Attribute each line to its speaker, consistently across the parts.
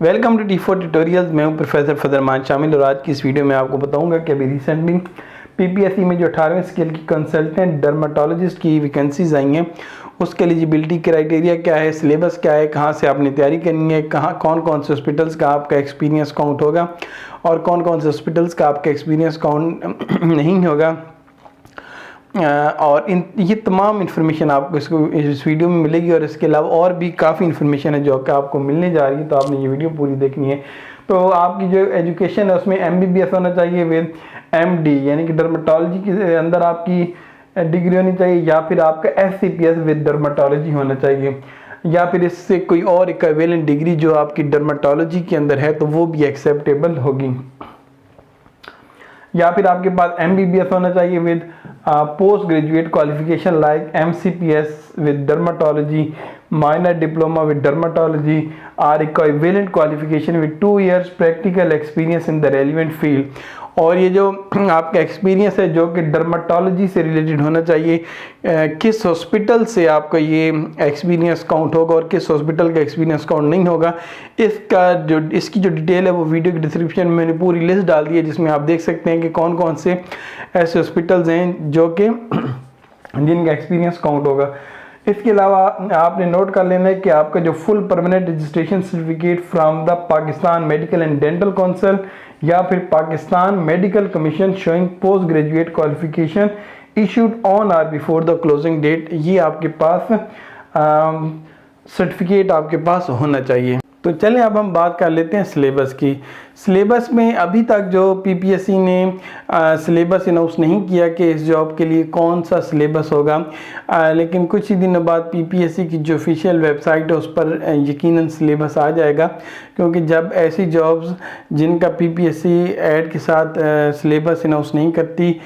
Speaker 1: Welcome to T4 tutorials. मैं हूं professor फजरमान शामिल और आज की इस वीडियो में आपको बताऊंगा कि अभी रिसेंटली पीपीएससी में जो 18वें स्केल की कंसल्टेंट डर्माटोलॉजिस्ट की वैकेंसीज आई हैं उसके एलिजिबिलिटी क्राइटेरिया क्या है, सिलेबस क्या है, कहाँ से आपने तैयारी करनी है, कहाँ कौन कौन से हॉस्पिटल्स का आपका एक्सपीरियंस काउंट होगा और कौन कौन से हॉस्पिटल्स का आपका एक्सपीरियंस काउंट नहीं होगा। और ये तमाम इन्फॉर्मेशन आपको इस वीडियो में मिलेगी और इसके अलावा और भी काफ़ी इन्फॉर्मेशन है जो कि आपको मिलने जा रही है, तो आपने ये वीडियो पूरी देखनी है। तो आपकी जो एजुकेशन है उसमें MBBS होना चाहिए विद MD यानी कि डर्माटोलॉजी के अंदर आपकी डिग्री होनी चाहिए, या फिर आपका SCPS विद डर्माटोलॉजी होना चाहिए, या फिर इससे कोई और इक्विवेलेंट डिग्री जो आपकी डर्माटोलॉजी के अंदर है तो वो भी एक्सेप्टेबल होगी। या फिर आपके पास MBBS होना चाहिए with post graduate qualification like MCPS with dermatology, minor diploma with dermatology or equivalent qualification with 2 years practical experience in the relevant field. और ये जो आपका एक्सपीरियंस है जो कि डर्माटोलॉजी से रिलेटेड होना चाहिए, किस हॉस्पिटल से आपका ये एक्सपीरियंस काउंट होगा और किस हॉस्पिटल का एक्सपीरियंस काउंट नहीं होगा, इसकी जो डिटेल है वो वीडियो की डिस्क्रिप्शन में मैंने पूरी लिस्ट डाल दी है, जिसमें आप देख सकते हैं कि कौन कौन से ऐसे हॉस्पिटल्स हैं जो कि जिनका एक्सपीरियंस काउंट होगा। इसके अलावा आपने नोट कर लेना है कि आपका जो full permanent registration certificate from the Pakistan medical and dental council या फिर Pakistan medical commission showing post graduate qualification issued on or before the closing date, ये आपके पास सर्टिफिकेट आपके पास होना चाहिए। तो चलें अब हम बात कर लेते हैं सिलेबस की। सिलेबस में अभी तक जो पीपीएससी ने सिलेबस अनाउंस नहीं किया कि इस जॉब के लिए कौन सा सिलेबस होगा, लेकिन कुछ ही दिनों बाद पीपीएससी की जो ऑफिशियल वेबसाइट है उस पर यकीनन सिलेबस आ जाएगा, क्योंकि जब ऐसी जॉब्स जिनका पीपीएससी ऐड के साथ सिलेबस अनाउंस नहीं करती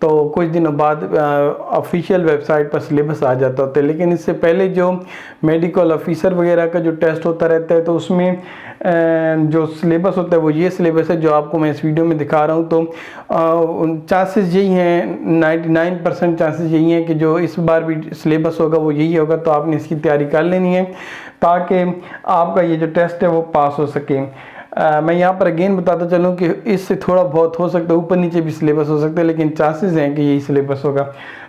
Speaker 1: तो कुछ दिनों बाद ऑफिशियल वेबसाइट पर सिलेबस आ जाता होता है। लेकिन इससे पहले जो मेडिकल ऑफिसर वगैरह का जो टेस्ट होता रहता है तो उसमें जो सिलेबस होता है वो ये सिलेबस है जो आपको मैं इस वीडियो में दिखा रहा हूँ। तो चांसेस यही हैं, 99% चांसेस यही हैं कि जो इस बार भी सिलेबस होगा वो यही होगा, तो आपने इसकी तैयारी कर लेनी है ताकि आपका ये जो टेस्ट है वो पास हो सके। मैं यहाँ पर अगेन बताता चलूँ कि इससे थोड़ा बहुत हो सकता है, ऊपर नीचे भी सिलेबस हो सकता है, लेकिन चांसेस हैं कि यही सिलेबस होगा।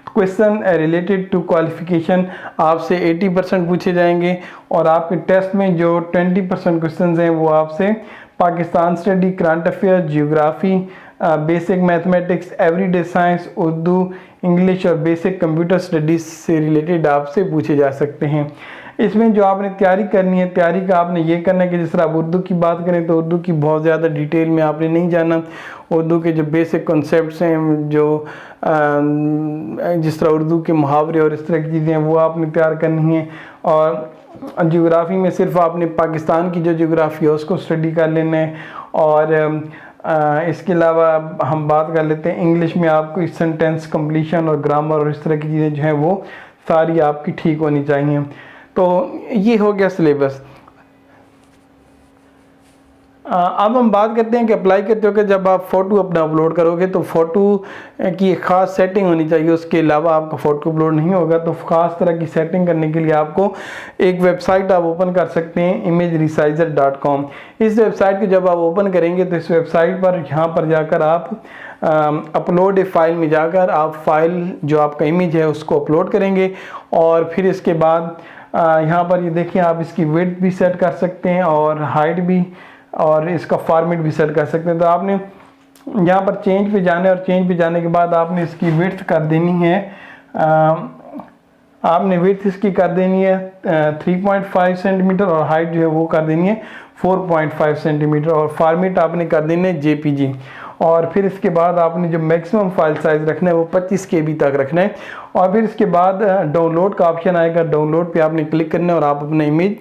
Speaker 1: क्वेश्चन रिलेटेड टू क्वालिफिकेशन आपसे 80% पूछे जाएंगे और आपके टेस्ट में जो 20% क्वेश्चन हैं वो आपसे Pakistan study, current affair, geography, basic mathematics, everyday science, Urdu, English और बेसिक कंप्यूटर स्टडीज़ से रिलेटेड आपसे पूछे जा सकते हैं। इसमें जो आपने तैयारी करनी है, तैयारी का आपने ये करना है कि जिस तरह आप उर्दू की बात करें तो उर्दू की बहुत ज़्यादा डिटेल में आपने नहीं जाना। उर्दू के जो बेसिक कॉन्सेप्ट्स हैं, जो जिस तरह उर्दू के मुहावरे और इस तरह की चीज़ें हैं वो आपने तैयार करनी है। और जियोग्राफी में सिर्फ आपने पाकिस्तान की जो जियोग्राफी है उसको स्टडी कर लेना है। और इसके अलावा हम बात कर लेते हैं इंग्लिश में आपको सेंटेंस कंप्लीशन और ग्रामर और इस तरह की चीज़ें जो हैं वो सारी आपकी ठीक होनी चाहिए। तो ये हो गया सिलेबस। अब हम बात करते हैं कि अप्लाई करते हो कि जब आप फ़ोटो अपना अपलोड करोगे तो फ़ोटो की एक ख़ास सेटिंग होनी चाहिए, उसके अलावा आपका फ़ोटो अपलोड नहीं होगा। तो ख़ास तरह की सेटिंग करने के लिए आपको एक वेबसाइट आप ओपन कर सकते हैं, imageresizer.com। इस वेबसाइट को जब आप ओपन करेंगे तो इस वेबसाइट पर यहाँ पर जाकर आप अपलोड ए फाइल में जाकर आप फाइल जो आपका इमेज है उसको अपलोड करेंगे। और फिर इसके बाद यहाँ पर ये देखिए आप इसकी विड्थ भी सेट कर सकते हैं और हाइट भी, और इसका फॉर्मेट भी सेट कर सकते हैं। तो आपने यहाँ पर चेंज पे जाना है और चेंज पे जाने के बाद आपने इसकी विड्थ कर देनी है, आपने विड्थ इसकी कर देनी है 3.5 सेंटीमीटर और हाइट जो है वो कर देनी है 4.5 सेंटीमीटर और फॉर्मेट आपने कर देना है JPG। और फिर इसके बाद आपने जो मैक्सिमम फाइल साइज़ रखना है वो 25 KB तक रखना है। और फिर इसके बाद डाउनलोड का ऑप्शन आएगा, डाउनलोड पे आपने क्लिक करना है और आप अपना इमेज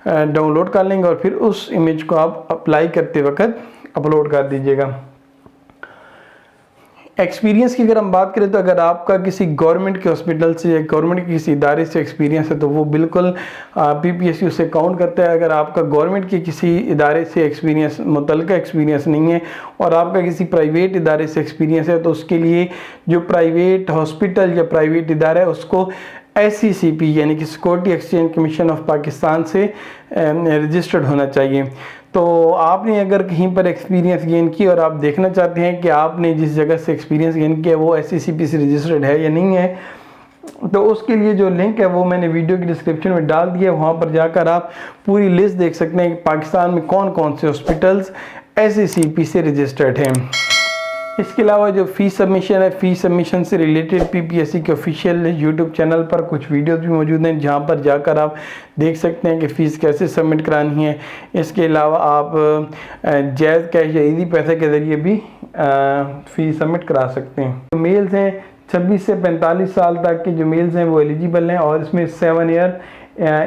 Speaker 1: डाउनलोड कर लेंगे और फिर उस इमेज को आप अप्लाई करते वक्त अपलोड कर दीजिएगा। एक्सपीरियंस की अगर हम बात करें तो अगर आपका किसी गवर्नमेंट के हॉस्पिटल से या गवर्नमेंट के किसी इदारे से एक्सपीरियंस है तो वो बिल्कुल पीपीएससी उसे काउंट करता है। अगर आपका गवर्नमेंट के किसी इदारे से एक्सपीरियंस, मुतल्लिका एक्सपीरियंस नहीं है और आपका किसी प्राइवेट इदारे से एक्सपीरियंस है तो उसके लिए जो प्राइवेट हॉस्पिटल या प्राइवेट इदारा है उसको SECP यानी कि security exchange commission of Pakistan से रजिस्टर्ड होना चाहिए। तो आपने अगर कहीं पर एक्सपीरियंस गेन किया और आप देखना चाहते हैं कि आपने जिस जगह से एक्सपीरियंस गेन किया वो SCCP से रजिस्टर्ड है या नहीं है, तो उसके लिए जो लिंक है वो मैंने वीडियो की डिस्क्रिप्शन में डाल दिया। वहाँ पर जाकर आप पूरी लिस्ट देख सकते हैं कि पाकिस्तान में कौन कौन से हॉस्पिटल्स SCCP से रजिस्टर्ड हैं। इसके अलावा जो फ़ीस सबमिशन है, फ़ीस सबमिशन से रिलेटेड PPSC के ऑफिशियल यूट्यूब चैनल पर कुछ वीडियोस भी मौजूद हैं जहां पर जाकर आप देख सकते हैं कि फ़ीस कैसे सबमिट करानी है। इसके अलावा आप जायज़ कैश या ईजी पैसे के ज़रिए भी फ़ीस सबमिट करा सकते हैं। जो मेल्स हैं 26 से 45 साल तक के जो मेल्स हैं वो एलिजिबल हैं और इसमें 7 ईयर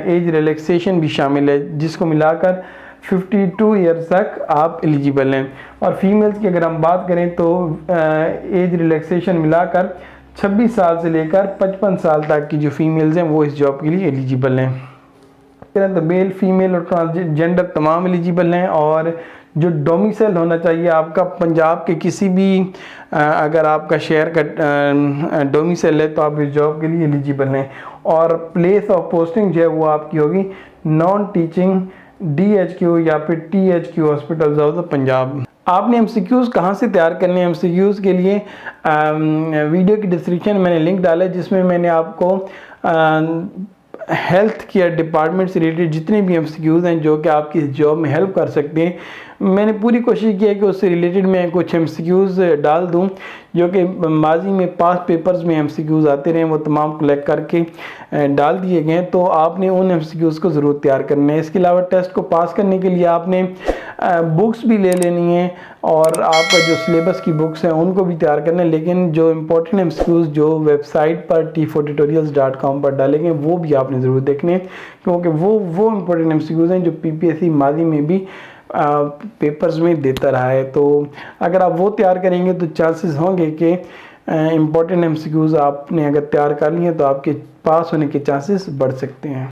Speaker 1: एज रिलैक्सेशन भी शामिल है, जिसको मिलाकर 52 ईयर्स तक आप एलिजिबल हैं। और फीमेल्स की अगर हम बात करें तो एज रिलैक्सेशन मिलाकर 26 साल से लेकर 55 साल तक की जो फीमेल्स हैं वो इस जॉब के लिए एलिजिबल हैं। तो मेल, फीमेल और ट्रांसजेंडर तमाम एलिजिबल हैं। और जो डोमिसाइल होना चाहिए आपका पंजाब के किसी भी अगर आपका शहर का डोमिसाइल है तो आप इस जॉब के लिए एलिजिबल हैं। और प्लेस ऑफ पोस्टिंग जो है वो आपकी होगी नॉन टीचिंग DHQ या फिर THQ हॉस्पिटल्स ऑफ पंजाब। आपने MCQs कहाँ से तैयार करने हैं? MCQs के लिए वीडियो की डिस्क्रिप्शन में मैंने लिंक डाला है जिसमें मैंने आपको हेल्थ केयर डिपार्टमेंट से रिलेटेड जितने भी MCQs हैं जो कि आपकी इस जॉब में हेल्प कर सकते हैं, मैंने पूरी कोशिश की है कि उससे रिलेटेड मैं कुछ MCQs डाल दूं जो कि माजी में पास पेपर्स में MCQs आते रहे, वो तमाम कलेक्ट करके डाल दिए गए हैं। तो आपने उन MCQs को ज़रूर तैयार करना है। इसके अलावा टेस्ट को पास करने के लिए आपने बुक्स भी ले लेनी है और आपका जो सिलेबस की बुक्स हैं उनको भी तैयार करना है। लेकिन जो इम्पोर्टेंट MCQs जो वेबसाइट पर t4tutorials.com पर डाले गए वो भी आपने ज़रूर देखने हैं, क्योंकि वो इम्पोर्टेंट MCQs हैं जो PPSC माजी में भी पेपर्स में देता रहा है। तो अगर आप वो तैयार करेंगे तो चांसेस होंगे कि इम्पोर्टेंट MCQs आपने अगर तैयार कर लिए तो आपके पास होने के चांसेस बढ़ सकते हैं।